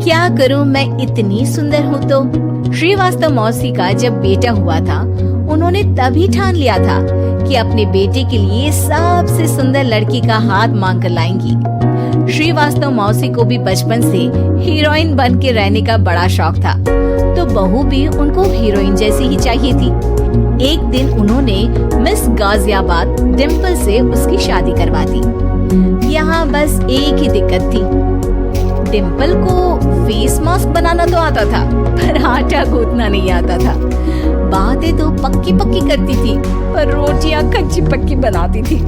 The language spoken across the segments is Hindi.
क्या करूं, मैं इतनी सुंदर हूं तो। श्रीवास्तव मौसी का जब बेटा हुआ था, उन्होंने तभी ठान लिया था कि अपने बेटे के लिए सबसे सुंदर लड़की का हाथ मांग कर लाएंगी। श्रीवास्तव मौसी को भी बचपन से हीरोइन बन के रहने का बड़ा शौक था, तो बहू भी उनको हीरोइन जैसी ही चाहिए थी। एक दिन उन्होंने मिस गाजियाबाद डिम्पल से उसकी शादी करवा दी। यहाँ बस एक ही दिक्कत थी, डिम्पल को फेस मास्क बनाना तो आता था, पर आटा गूंथना नहीं आता था। बातें तो पक्की पक्की करती थी, पर रोटियां कच्ची पक्की बनाती थी।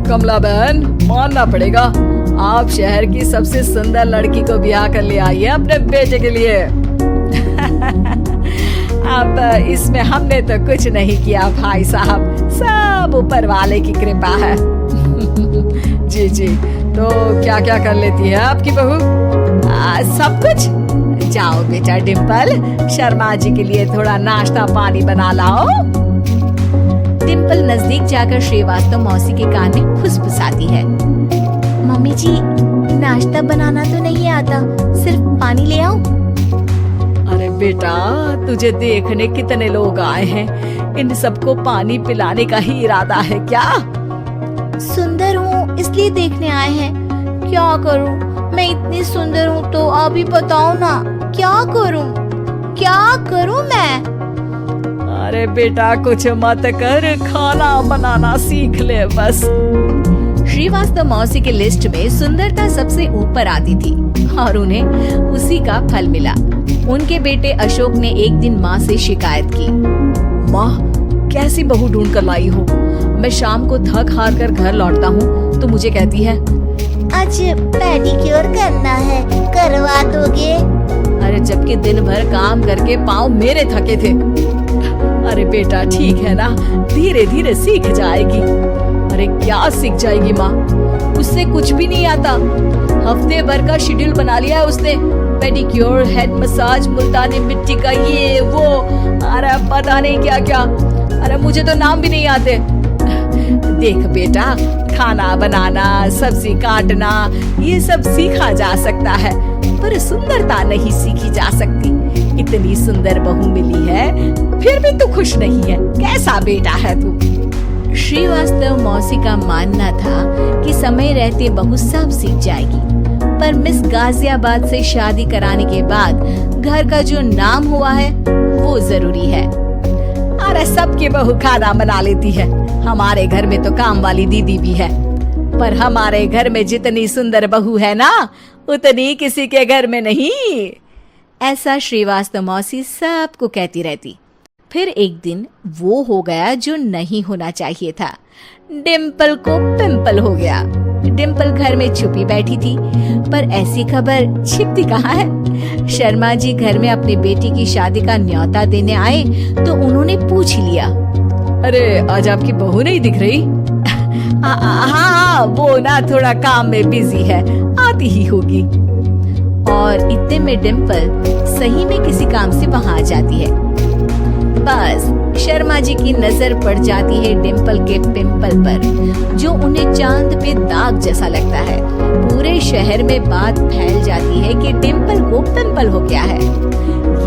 कमला बहन, मानना पड़ेगा, आप शहर की सबसे सुंदर लड़की को ब्याह कर ले आई है अपने बेटे के लिए। अब इसमें हमने तो कुछ नहीं किया भाई साहब, सब ऊपर वाले की कृपा है। जी जी, तो क्या क्या कर लेती है आपकी बहू? सब कुछ। जाओ बेटा डिम्पल, शर्मा जी के लिए थोड़ा नाश्ता पानी बना लाओ। डिम्पल नजदीक जाकर श्रीवास्तव मौसी के कान में फुसफुसाती है। मम्मी जी, नाश्ता बनाना तो नहीं आता, सिर्फ पानी ले आओ। अरे बेटा, तुझे देखने कितने लोग आए हैं, इन सबको पानी पिलाने का ही इरादा है क्या? सुंदर हूँ इसलिए देखने आए हैं। क्या करूँ, मैं इतनी सुंदर हूँ तो आप ही बताओ ना, क्या करूँ मैं? अरे बेटा, कुछ मत कर, खाना बनाना सीख ले बस। श्रीवास्तव मौसी के लिस्ट में सुंदरता सबसे ऊपर आती थी और उन्हें उसी का फल मिला। उनके बेटे अशोक ने एक दिन माँ से शिकायत की। माँ, कैसी बहू ढूंढ कर लाई हो? मैं शाम को थक हार कर घर लौटता हूँ तो मुझे कहती है, आज पेडिक्योर करना है, करवा दोगे? अरे जबकि दिन भर काम करके पाँव मेरे थके थे। अरे बेटा ठीक है ना, धीरे धीरे सीख जाएगी। अरे क्या सीख जाएगी माँ, उससे कुछ भी नहीं आता। हफ्ते भर का शेड्यूल बना लिया है उसने, पेडिक्योर, हेड मसाज, मुल्तानी मिट्टी का ये वो, अरे पता नहीं क्या क्या। अरे मुझे तो नाम भी नहीं आते। देख बेटा, खाना बनाना, सब्जी काटना, ये सब सीखा जा सकता है, पर सुंदरता नहीं सीखी जा सकती। इतनी सुंदर बहू मिली है, फिर भी तू खुश नहीं है, कैसा बेटा है तू? श्रीवास्तव मौसी का मानना था कि समय रहते बहू सब सीख जाएगी, पर मिस गाजियाबाद से शादी कराने के बाद घर का जो नाम हुआ है वो जरूरी है। अरे सबकी बहू खाना बना लेती है, हमारे घर में तो काम वाली दीदी भी है, पर हमारे घर में जितनी सुंदर बहू है ना, उतनी किसी के घर में नहीं। ऐसा श्रीवास्तव मौसी सबको कहती रहती। फिर एक दिन वो हो गया जो नहीं होना चाहिए था, डिम्पल को पिंपल हो गया। डिम्पल घर में छुपी बैठी थी, पर ऐसी खबर छिपती कहाँ है। शर्मा जी घर में अपने बेटी की शादी का न्योता देने आए तो उन्होंने पूछ लिया, अरे आज आपकी बहू नहीं दिख रही? हाँ, वो ना थोड़ा काम में बिजी है, आती ही होगी। और इतने में डिम्पल सही में किसी काम से वहाँ आ जाती है। बस शर्मा जी की नजर पड़ जाती है डिम्पल के पिंपल पर, जो उन्हें चांद पे दाग जैसा लगता है। पूरे शहर में बात फैल जाती है कि डिम्पल को पिंपल हो गया है।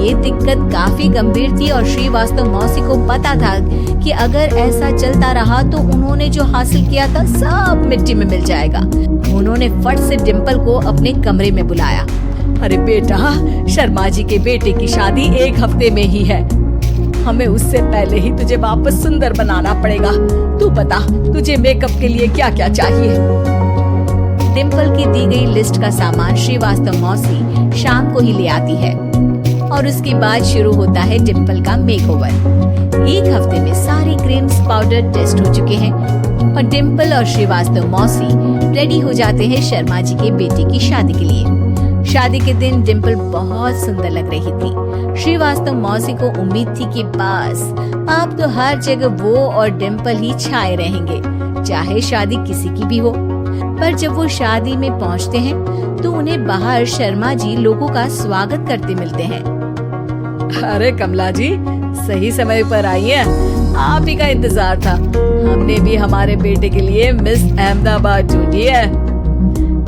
ये दिक्कत काफी गंभीर थी और श्रीवास्तव मौसी को पता था कि अगर ऐसा चलता रहा तो उन्होंने जो हासिल किया था सब मिट्टी में मिल जाएगा। उन्होंने फट से डिम्पल को अपने कमरे में बुलाया। अरे बेटा, शर्मा जी के बेटे की शादी 1 हफ्ते में ही है, हमें उससे पहले ही तुझे वापस सुंदर बनाना पड़ेगा। तू बता, तुझे मेकअप के लिए क्या क्या चाहिए? डिम्पल की दी गई लिस्ट का सामान श्रीवास्तव मौसी शाम को ही ले आती है और उसके बाद शुरू होता है डिम्पल का मेकओवर। 1 हफ्ते में सारी क्रीम्स, पाउडर टेस्ट हो चुके हैं और डिम्पल और श्रीवास्तव मौसी रेडी हो जाते हैं शर्मा जी के बेटे की शादी के लिए। शादी के दिन डिम्पल बहुत सुंदर लग रही थी। श्रीवास्तव मौसी को उम्मीद थी कि बस अब तो हर जगह वो और डिम्पल ही छाए रहेंगे, चाहे शादी किसी की भी हो। पर जब वो शादी में पहुंचते हैं तो उन्हें बाहर शर्मा जी लोगों का स्वागत करते मिलते हैं। अरे कमला जी, सही समय पर आई हैं, आप ही का इंतजार था। हमने भी हमारे बेटे के लिए मिस अहमदाबाद ढूंढी है।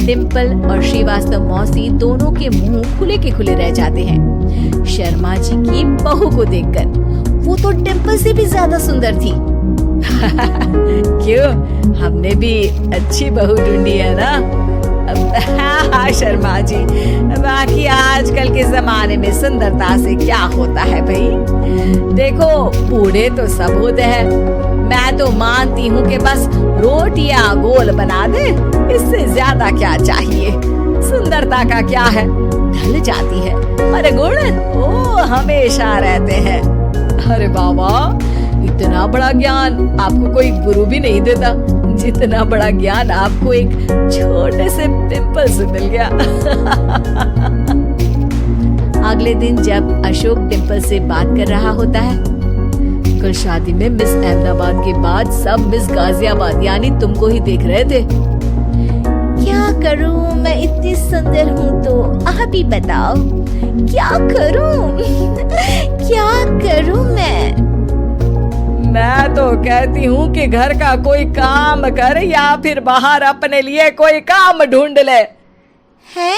डिम्पल और श्रीवास्तव मौसी दोनों के मुंह खुले के खुले रह जाते हैं शर्मा जी की बहू को देखकर। वो तो डिम्पल से भी ज्यादा सुंदर थी। क्यों, हमने भी अच्छी बहू ढूंढी है ना? हाँ शर्मा जी, बाकी आजकल के जमाने में सुंदरता से क्या होता है भाई। देखो बूढ़े तो सब होते हैं, मैं तो मानती हूँ कि बस रोटियां गोल बना दे, इससे ज्यादा क्या चाहिए। सुंदरता का क्या है, ढल जाती है, अरे गुण वो हमेशा रहते हैं। अरे बाबा, इतना बड़ा ज्ञान आपको कोई गुरु भी नहीं देता जितना बड़ा ज्ञान आपको एक छोटे से पिंपल से मिल गया। अगले दिन जब अशोक डिम्पल से बात कर रहा होता है, कल शादी में मिस अहमदाबाद के बाद सब मिस गाजियाबाद यानी तुमको ही देख रहे थे। क्या करूं, मैं इतनी सुंदर हूँ तो आप ही बताओ क्या करूं? क्या करूं मैं तो कहती हूँ कि घर का कोई काम कर या फिर बाहर अपने लिए कोई काम ढूंढ ले। है?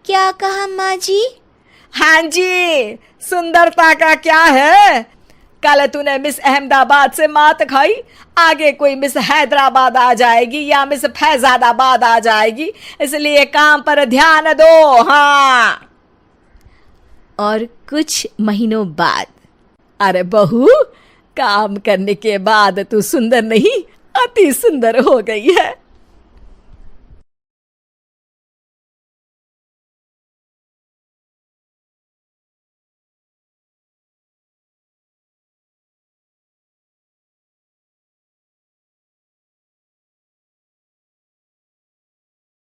क्या कहा माँ जी? हाँ जी, सुंदरता का क्या है? कल तूने मिस अहमदाबाद से मात खाई, आगे कोई मिस हैदराबाद आ जाएगी या मिस फैजादाबाद आ जाएगी, इसलिए काम पर ध्यान दो। हाँ। और कुछ महीनों बाद, अरे बहू, काम करने के बाद तू सुंदर नहीं, अति सुंदर हो गई है।